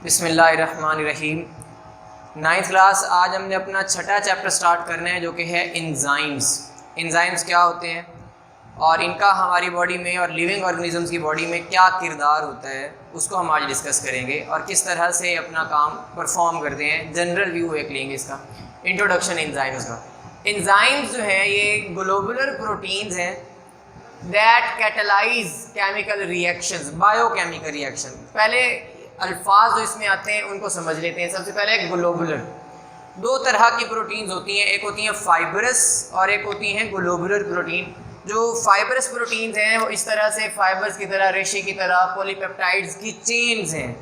बिस्मिल्लाहिर्रहमानिर्रहीम। 9th class आज हमने अपना छठा चैप्टर स्टार्ट करना है जो कि है एंजाइम्स। एंजाइम्स क्या होते हैं और इनका हमारी बॉडी में और लिविंग ऑर्गेनिजम्स की बॉडी में क्या किरदार होता है उसको हम आज डिस्कस करेंगे और किस तरह से अपना काम परफॉर्म करते हैं। जनरल व्यू एक लेंगे इसका, इंट्रोडक्शन एंजाइम्स का। एंजाइम्स जो हैं ये ग्लोबुलर प्रोटीन्स हैं that catalyse chemical reactions, biochemical reaction. पहले अल्फाज जो इसमें आते हैं उनको समझ लेते हैं। सबसे पहले ग्लोबुलर, दो तरह की प्रोटीन्स होती हैं, एक होती हैं फाइबरस और एक होती हैं ग्लोबुलर प्रोटीन। जो फाइबरस प्रोटीन्स हैं वो इस तरह से फाइबर्स की तरह, रेशे की तरह, पॉलीपेप्टाइड्स की चेन्स हैं,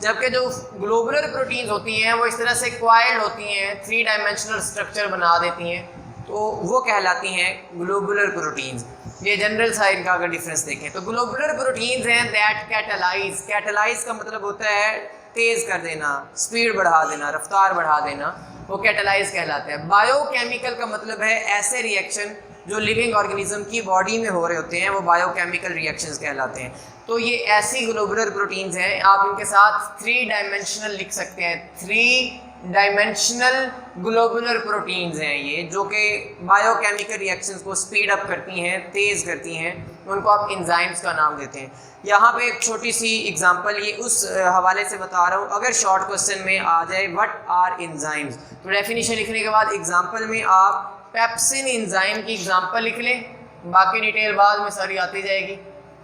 जबकि जो ग्लोबुलर प्रोटीन्स होती हैं वो इस तरह से क्वाइल्ड होती हैं, 3 डायमेंशनल स्ट्रक्चर बना देती हैं, तो वो कहलाती हैं ग्लोबुलर प्रोटीन्स। ये जनरल सा इनका अगर डिफरेंस देखें तो ग्लोबुलर प्रोटीन्स हैं दैट कैटलाइज। कैटलाइज का मतलब होता है तेज़ कर देना, स्पीड बढ़ा देना, रफ्तार बढ़ा देना, वो कैटलाइज कहलाता है। बायोकेमिकल का मतलब है ऐसे रिएक्शन जो लिविंग ऑर्गेनिज्म की बॉडी में हो रहे होते हैं, वो बायोकेमिकल रिएक्शंस कहलाते हैं। तो ये ऐसी ग्लोबुलर प्रोटीन्स हैं, आप इनके साथ 3 डायमेंशनल लिख सकते हैं। 3 डायमेंशनल ग्लोबुलर प्रोटीन्स हैं ये, जो कि बायोकेमिकल रिएक्शंस को स्पीड अप करती हैं, तेज़ करती हैं, उनको आप एंजाइम्स का नाम देते हैं। यहाँ पे एक छोटी सी एग्जांपल ये उस हवाले से बता रहा हूँ, अगर शॉर्ट क्वेश्चन में आ जाए व्हाट आर एंजाइम्स, तो डेफिनेशन लिखने के बाद एग्जांपल में आप पेप्सिन एंजाइम की एग्जांपल लिख लें, बाकी डिटेल बाद में सारी आती जाएगी।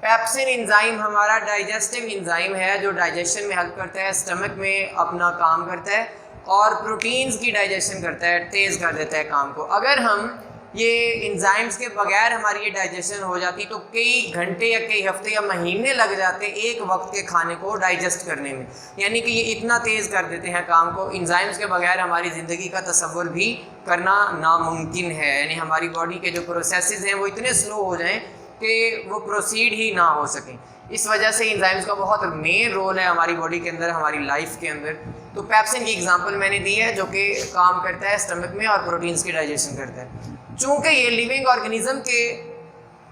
पेप्सिन एंजाइम हमारा डाइजेस्टिव एंजाइम है जो डाइजेशन में हेल्प करता है, स्टमक में अपना काम करता है और प्रोटीन्स की डाइजेशन करता है, तेज़ कर देता है काम को। अगर हम ये एंजाइम्स के बगैर हमारी ये डाइजेशन हो जाती तो कई घंटे या कई हफ्ते या महीने लग जाते एक वक्त के खाने को डाइजेस्ट करने में, यानी कि ये इतना तेज़ कर देते हैं काम को। एंजाइम्स के बगैर हमारी ज़िंदगी का तसव्वुर भी करना नामुमकिन है, यानी हमारी बॉडी के जो प्रोसेसेस हैं वो इतने स्लो हो जाएं कि वो प्रोसीड ही ना हो सकें। इस वजह से एंजाइम्स का बहुत मेन रोल है हमारी बॉडी के अंदर, हमारी लाइफ के अंदर। तो पेप्सिन की एग्जांपल मैंने दी है जो कि काम करता है स्टमक में और प्रोटीन्स की डाइजेशन करता है। चूँकि ये लिविंग ऑर्गेनिज्म के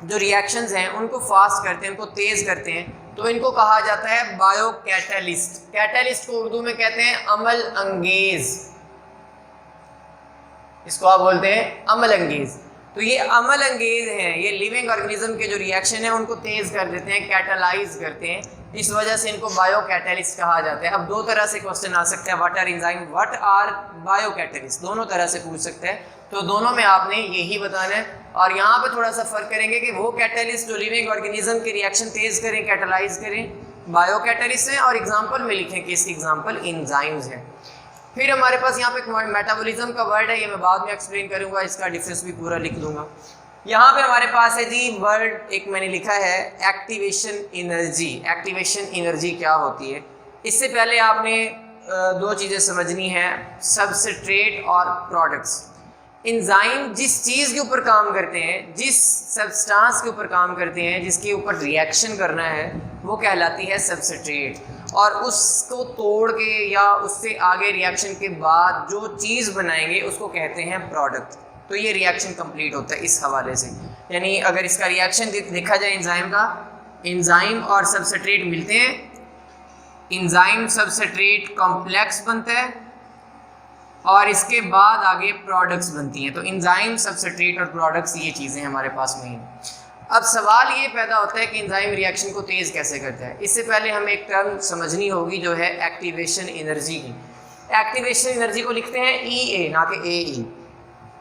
जो रिएक्शंस हैं उनको फास्ट करते हैं, उनको तेज़ करते हैं, तो इनको कहा जाता है बायो कैटलिस्ट। कैटलिस्ट को उर्दू में कहते हैं अमल अंगेज, इसको आप बोलते हैं अमल अंगेज। तो ये अमल अंगेज हैं, ये लिविंग ऑर्गेनिज्म के जो रिएक्शन है उनको तेज़ कर देते हैं, कैटलाइज करते हैं, इस वजह से इनको बायो कैटलिस्ट कहा जाता है। अब दो तरह से क्वेश्चन आ सकता है, what are enzyme, what are biocatalyst, दोनों तरह से पूछ सकते हैं। तो दोनों में आपने यही बताना है और यहाँ पे थोड़ा सा फर्क करेंगे कि वो कैटलिस्ट जो लिविंग ऑर्गेनिज्म के रिएक्शन तेज़ करें, कैटलाइज करें, बायो कैटलिस्ट हैं, और एग्जाम्पल में लिखें कि इसकी एग्जाम्पल एंजाइम्स हैं। फिर हमारे पास यहाँ पे एक मेटाबॉलिज्म का वर्ड है, ये मैं बाद में एक्सप्लेन करूँगा, इसका डिफरेंस भी पूरा लिख दूँगा। यहाँ पे हमारे पास है जी वर्ड एक मैंने लिखा है एक्टिवेशन एनर्जी। एक्टिवेशन एनर्जी क्या होती है? इससे पहले आपने 2 चीज़ें समझनी है, सबस्ट्रेट और प्रोडक्ट्स। एंजाइम जिस चीज़ के ऊपर काम करते हैं, जिस सब्सटेंस के ऊपर काम करते हैं, जिसके ऊपर रिएक्शन करना है, वो कहलाती है सबस्ट्रेट, और उसको तोड़ के या उससे आगे रिएक्शन के बाद जो चीज़ बनाएंगे उसको कहते हैं प्रोडक्ट। तो ये रिएक्शन कंप्लीट होता है इस हवाले से, यानी अगर इसका रिएक्शन देखा जाए एंजाइम का, एंजाइम और सबस्ट्रेट मिलते हैं, एंजाइम सबस्ट्रेट कॉम्प्लेक्स बनता है और इसके बाद आगे प्रोडक्ट्स बनती हैं। तो एंजाइम, सबस्ट्रेट और प्रोडक्ट्स ये चीज़ें हमारे पास में हैं। अब सवाल ये पैदा होता है कि एंजाइम रिएक्शन को तेज़ कैसे करता है। इससे पहले हमें एक टर्म समझनी होगी जो है एक्टिवेशन एनर्जी की। एक्टिवेशन एनर्जी को लिखते हैं EA, ना कि AE।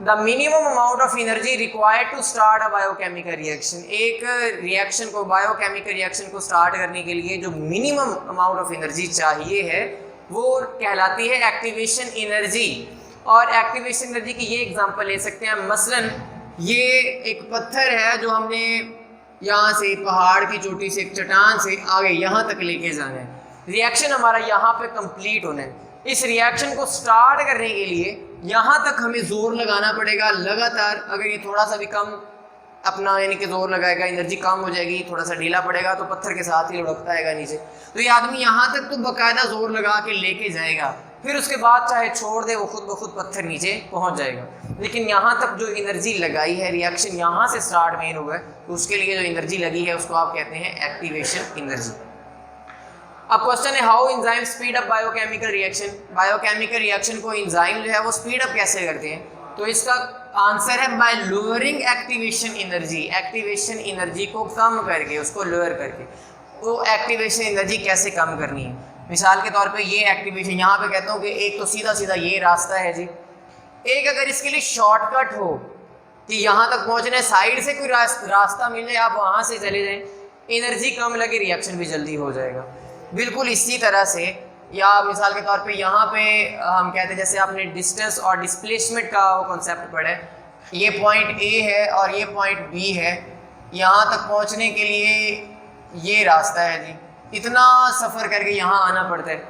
The minimum amount of energy required to start a biochemical reaction. एक रिएक्शन को, बायोकेमिकल रिएक्शन को स्टार्ट करने के लिए जो मिनिमम अमाउंट ऑफ एनर्जी चाहिए है वो कहलाती है एक्टिवेशन एनर्जी। और एक्टिवेशन एनर्जी की ये एग्जांपल ले सकते हैं, मसलन ये एक पत्थर है जो हमने यहाँ से पहाड़ की चोटी से, एक चट्टान से आगे यहाँ तक लेके जाना है, रिएक्शन हमारा यहाँ पे कंप्लीट होना है। इस रिएक्शन को स्टार्ट करने के लिए यहाँ तक हमें जोर लगाना पड़ेगा लगातार। अगर ये थोड़ा सा भी कम अपना यानी कि जोर लगाएगा, एनर्जी कम हो जाएगी, थोड़ा सा ढीला पड़ेगा तो पत्थर के साथ ही लुढ़कता आएगा नीचे। तो ये आदमी यहाँ तक तो बाकायदा जोर लगा के लेके जाएगा, फिर उसके बाद चाहे छोड़ दे वो खुद ब खुद पत्थर नीचे पहुँच जाएगा। लेकिन यहाँ तक जो एनर्जी लगाई है, रिएक्शन यहाँ से स्टार्ट मेन हुआ है, तो उसके लिए जो एनर्जी लगी है उसको आप कहते हैं एक्टिवेशन एनर्जी। अब क्वेश्चन है how enzyme speed up biochemical reaction. Biochemical reaction को एंजाइम जो है वो स्पीड अप कैसे करते हैं? तो इसका आंसर है bye lowering activation energy. Activation energy को कम करके, उसको लोअर करके। तो एक्टिवेशन एनर्जी कैसे कम करनी है? मिसाल के तौर पे ये एक्टिवेशन, यहाँ पे कहता हूँ कि एक तो सीधा सीधा ये रास्ता है जी, एक अगर इसके लिए शॉर्टकट हो कि यहाँ तक पहुँचना है, साइड से कोई रास्ता मिल जाए, आप वहाँ से चले जाएं, एनर्जी कम लगे, रिएक्शन भी जल्दी हो जाएगा। बिल्कुल इसी तरह से, या मिसाल के तौर पे यहाँ पे हम कहते हैं, जैसे आपने डिस्टेंस और डिस्प्लेसमेंट का वो कॉन्सेप्ट पढ़ा है, ये पॉइंट ए है और ये पॉइंट बी है, यहाँ तक पहुँचने के लिए ये रास्ता है जी, इतना सफ़र करके यहाँ आना पड़ता है।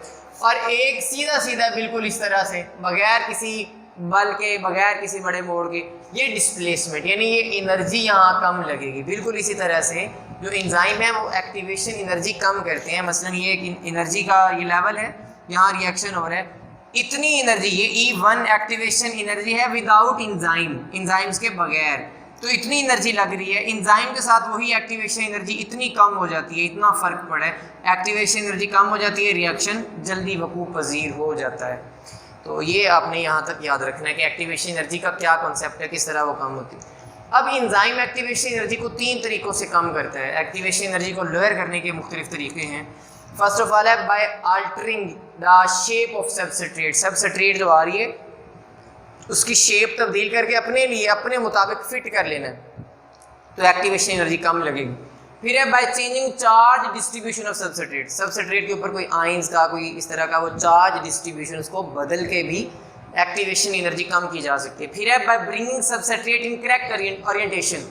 और एक सीधा सीधा बिल्कुल इस तरह से, बगैर किसी बल के, बगैर किसी बड़े मोड़ के, ये डिस्प्लेसमेंट, यानी ये एनर्जी यहाँ कम लगेगी। बिल्कुल इसी तरह से जो एंजाइम है वो एक्टिवेशन एनर्जी कम करते हैं। मसलन ये एनर्जी का ये लेवल है, यहाँ रिएक्शन हो रहा है, इतनी एनर्जी, ये E1 एक्टिवेशन एनर्जी है विदाउट एंजाइम, एंजाइम्स के बगैर, तो इतनी एनर्जी लग रही है। एंजाइम के साथ वही एक्टिवेशन एनर्जी इतनी कम हो जाती है, इतना फ़र्क पड़ा है, एक्टिवेशन एनर्जी कम हो जाती है, रिएक्शन जल्दी वकूफ़ पजीर हो जाता है। तो ये आपने यहाँ तक याद रखना है कि एक्टिवेशन एनर्जी का क्या कॉन्सेप्ट है, किस तरह वो कम होती है। अब एंजाइम एक्टिवेशन एनर्जी को 3 तरीक़ों से कम करता है। एक्टिवेशन एनर्जी को लोअर करने के मुख्तलिफ तरीके हैं। फर्स्ट ऑफ ऑल है by altering the shape of substrate. Substrate जो आ रही है उसकी शेप तब्दील करके अपने लिए, अपने मुताबिक फिट कर लेना है, तो एक्टिवेशन एनर्जी कम लगेगी। फिर है by changing charge distribution of substrate. Substrate के ऊपर कोई आयंस का, कोई इस तरह का वो चार्ज डिस्ट्रीब्यूशन, उसको बदल के भी एक्टिवेशन एनर्जी कम की जा सकती है। फिर है by bringing substrate in correct orientation.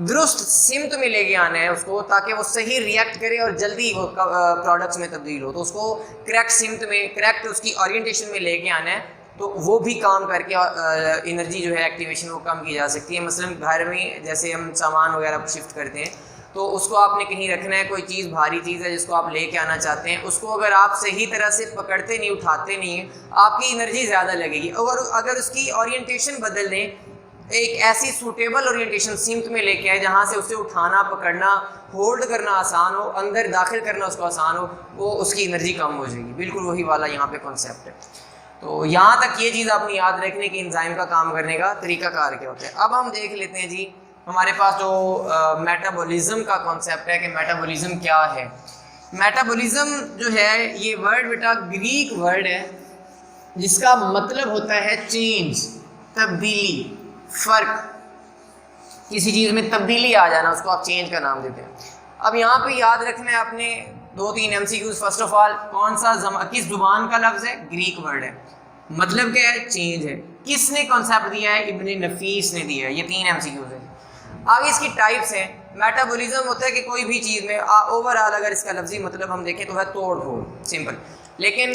दुरुस्त सिमत में लेके आना है उसको, ताकि वो सही रिएक्ट करे और जल्दी वो प्रोडक्ट्स में तब्दील हो। तो उसको करेक्ट सिमत में, करेक्ट उसकी ओरिएंटेशन में लेके आना है, तो वो भी काम करके एनर्जी जो है एक्टिवेशन वो कम की जा सकती है। मसलन घर में जैसे हम सामान वगैरह शिफ्ट करते हैं, तो उसको आपने कहीं रखना है, कोई चीज़ भारी चीज़ है जिसको आप लेके आना चाहते हैं, उसको अगर आप सही तरह से पकड़ते नहीं, उठाते नहीं हैं, आपकी एनर्जी ज़्यादा लगेगी। और अगर उसकी ओरिएंटेशन बदल दें, एक ऐसी सूटेबल ओरिएंटेशन सिमत में लेके आए जहाँ से उसे उठाना, पकड़ना, होल्ड करना आसान हो, अंदर दाखिल करना उसको आसान हो, वो उसकी एनर्जी कम हो जाएगी। बिल्कुल वही वाला यहाँ पे कॉन्सेप्ट है। तो यहाँ तक ये चीज़ आपने याद रखने की एंजाइम का काम करने का तरीकाकार क्या होता है। अब हम देख लेते हैं जी, हमारे पास जो मेटाबॉलिज्म का कॉन्सेप्ट है कि मेटाबॉलिज्म क्या है। मेटाबॉलिज्म जो है ये वर्ड बेटा ग्रीक वर्ड है, जिसका मतलब होता है चेंज, तब्दीली, फ़र्क, किसी चीज़ में तब्दीली आ जाना, उसको आप चेंज का नाम देते हैं। अब यहाँ पे याद रखना है आपने 2-3 MCQs। फर्स्ट ऑफ ऑल, कौन सा किस जुबान का लफ्ज़ है? ग्रीक वर्ड है, मतलब क्या है? चेंज है। किसने कॉन्सेप्ट दिया है? इब्न नफीस ने दिया है। ये 3 MCQs है। आगे इसकी टाइप्स हैं। मेटाबॉलिज्म होता है कि कोई भी चीज़ में ओवरऑल अगर इसका लफ्ज़ी मतलब हम देखें तो है तोड़ फोड़, सिंपल। लेकिन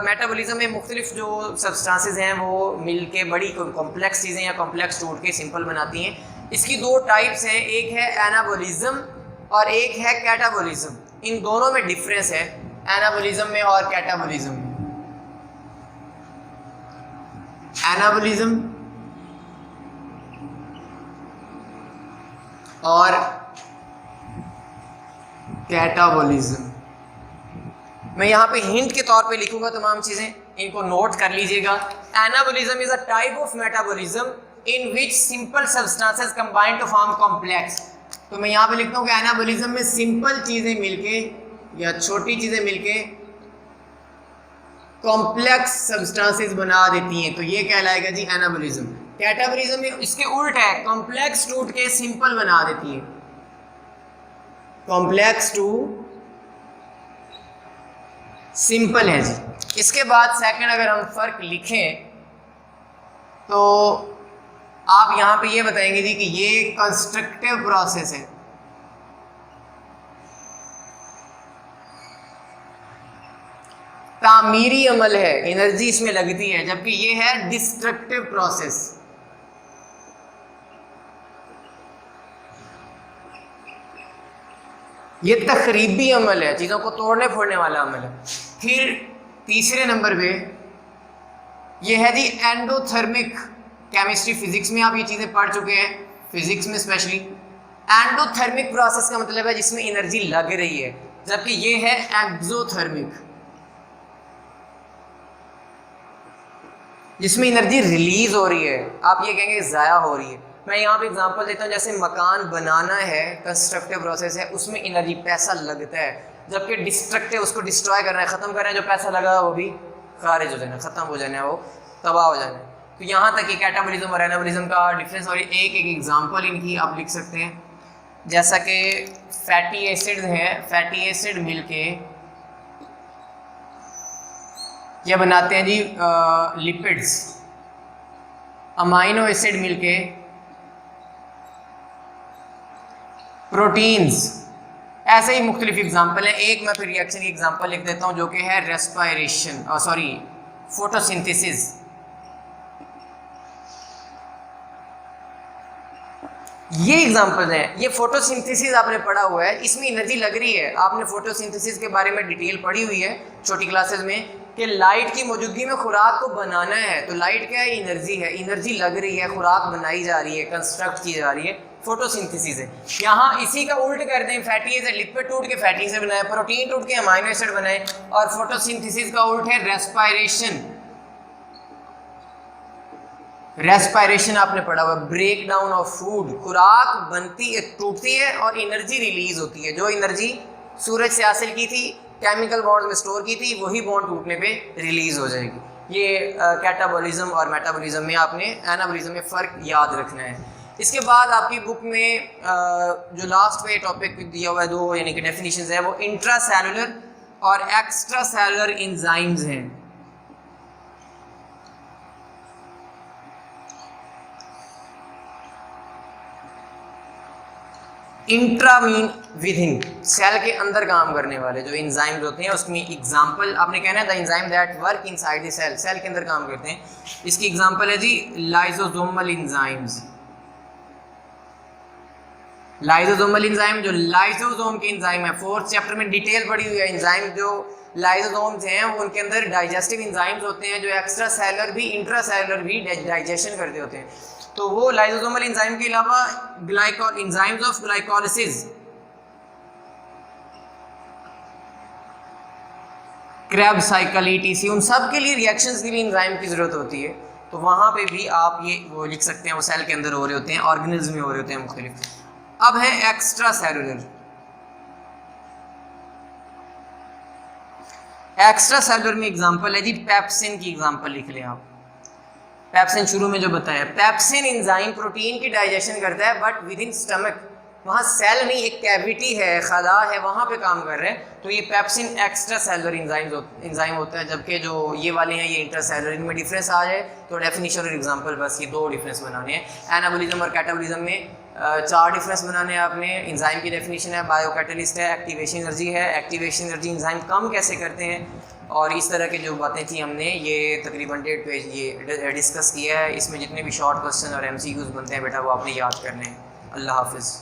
मेटाबॉलिज्म में मुख्तलिफ जो सब्सटेंसेस हैं वो मिल के बड़ी कॉम्प्लेक्स चीज़ें या कॉम्प्लेक्स टूट के सिंपल बनाती हैं। इसकी 2 टाइप्स हैं, एक है एनाबॉलिज्म और एक है कैटाबॉलिज्म। इन दोनों में डिफरेंस है, एनाबॉलिज्म में और कैटाबॉलिज्म में। एनाबॉलिज्म और कैटाबॉलिज्म। मैं यहाँ पे हिंट के तौर पे लिखूंगा तमाम चीज़ें, इनको नोट कर लीजिएगा। Anabolism is a type of metabolism in which simple substances combine to form complex. तो मैं यहाँ पे लिखता हूँ कि एनाबॉलिज्म में सिंपल चीज़ें मिलके या छोटी चीज़ें मिलके कॉम्प्लेक्स सब्सटेंसेस बना देती हैं, तो ये कहलाएगा जी एनाबॉलिज्म। कैटाबॉलिज्म में इसके उल्ट है, कॉम्प्लेक्स टूट के सिंपल बना देती है, कॉम्प्लेक्स टू सिंपल है जी। इसके बाद सेकंड अगर हम फर्क लिखें तो आप यहाँ पे ये बताएंगे जी कि ये कंस्ट्रक्टिव प्रोसेस है, तामीरी अमल है, एनर्जी इसमें लगती है, जबकि ये है डिस्ट्रक्टिव प्रोसेस। ये तखरीबी अमल है, चीज़ों को तोड़ने फोड़ने वाला अमल है। फिर तीसरे नंबर पे ये है जी एंडोथर्मिक। केमिस्ट्री फिजिक्स में आप ये चीज़ें पढ़ चुके हैं, फिजिक्स में स्पेशली। एंडोथर्मिक प्रोसेस का मतलब है जिसमें एनर्जी लग रही है, जबकि ये है एक्सोथर्मिक, जिसमें एनर्जी रिलीज हो रही है, आप ये कहेंगे ज़ाया हो रही है। मैं यहाँ पे एग्जांपल देता हूँ, जैसे मकान बनाना है, कंस्ट्रक्टिव प्रोसेस है, उसमें एनर्जी पैसा लगता है, जबकि डिस्ट्रक्टिव उसको डिस्ट्रॉय करना है, ख़त्म करना है, जो पैसा लगा है वो भी खारिज हो जाना, ख़त्म हो जाना है, वो तबाह हो जाना है। तो यहाँ तक कि कैटाबॉलिज्म और एनाबॉलिज्म का डिफरेंस, और एक एग्जांपल इनकी आप लिख सकते हैं, जैसा कि फैटी एसिड हैं, फैटी एसिड मिलके ये बनाते हैं जी लिपिड्स, अमाइनो एसिड मिलके प्रोटीन्स। ऐसे ही मुख्तलिफ एग्जाम्पल हैं। एक मैं फिर रिएक्शन की एग्जाम्पल लिख देता हूँ जो कि है रेस्पायरेशन, सॉरी फोटोसिंथेसिस। ये एग्जाम्पल हैं, ये फोटोसिंथेसिस आपने पढ़ा हुआ है, इसमें एनर्जी लग रही है, आपने फोटोसिंथेसिस के बारे में डिटेल पढ़ी हुई है छोटी क्लासेस में कि लाइट की मौजूदगी में खुराक को बनाना है, तो लाइट क्या है, एनर्जी है, एनर्जी लग रही है, खुराक बनाई जा रही है, कंस्ट्रक्ट की जा रही है, फोटोसिंथेसिस है। यहाँ इसी का उल्ट करते हैं, फैटी एसिड लिपिड टूट के फैटी एसिड बनाए, प्रोटीन टूट के अमाइनो एसिड बनाए, और फोटोसिंथेसिस का उल्ट है रेस्पायरेशन। रेस्पायरेशन आपने पढ़ा हुआ, ब्रेक डाउन ऑफ फूड, खुराक बनती है, टूटती है और एनर्जी रिलीज होती है। जो एनर्जी सूरज से हासिल की थी, केमिकल बॉन्ड में स्टोर की थी, वही बॉन्ड टूटने पे रिलीज हो जाएगी। ये कैटाबॉलिज्म और मेटाबॉलिज्म में आपने एनाबॉलिज्म में फ़र्क याद रखना है। इसके बाद आपकी बुक में जो लास्ट पे टॉपिक दिया हुआ है, दो यानी कि डेफिनेशंस है, वो इंट्रासेलुलर और एक्स्ट्रा सेलुलर एंजाइम्स हैं। Intra mean within, cell के अंदर काम करने वाले जो एंजाइम्स होते हैं, उसमें एग्जांपल आपने कहना है the enzyme that work inside the cell, cell के अंदर काम करते हैं। इसकी एग्जांपल है जी लाइसोसोमल एंजाइम्स। लाइसोसोमल एंजाइम जो लाइसोसोम के एंजाइम है, फोर्थ चैप्टर में डिटेल पड़ी हुई है। एंजाइम जो लाइसोसोम्स हैं वो उनके अंदर डाइजेस्टिव एंजाइम्स होते हैं जो एक्स्ट्रा सेलुलर भी इंट्रा सेलुलर भी डाइजेशन करते होते हैं। तो वो लाइसोसोमल एंजाइम के अलावा enzymes of glycolysis, Krebs cycle, etc, उन सब के लिए रिएक्शंस के लिए एंजाइम की ज़रूरत होती है। तो वहाँ पे भी आप ये वो लिख सकते हैं, वो सेल के अंदर हो रहे होते हैं, ऑर्गेनिज्म में हो रहे होते हैं मुख्तलिफ। अब है एक्स्ट्रा सेलुलर। एक्स्ट्रा सेलुलर में एग्जांपल है जी पेप्सिन की एग्जांपल लिख लें आप। पेप्सिन शुरू में जो बताया, पेप्सिन एंजाइम प्रोटीन की डाइजेशन करता है बट विद इन स्टमक, वहाँ सेल नहीं, एक कैविटी है, खला है, वहाँ पे काम कर रहे हैं। तो ये पेप्सिन एक्स्ट्रा सेलुलर एंजाइम होता है, जबकि जो ये वाले हैं ये इंट्रा सेलुलर। इनमें डिफरेंस आ जाए तो डेफिनेशन और एग्जांपल, बस ये दो डिफरेंस बनाने हैं। एनाबॉलिज्म और कैटाबॉलिज्म में चार डिफरेंस बनाने हैं आपने। एंजाइम की डेफिनेशन है, बायो कैटलिस्ट है, एक्टिवेशन एनर्जी है, एक्टिवेशन एनर्जी एंजाइम कम कैसे करते हैं, और इस तरह की जो बातें थी हमने ये तकरीबन 1.5 पेज ये डिस्कस किया है। इसमें जितने भी शॉर्ट क्वेश्चन और MCQs बनते हैं बेटा वो आपने याद करने हैं। अल्लाह हाफिज़।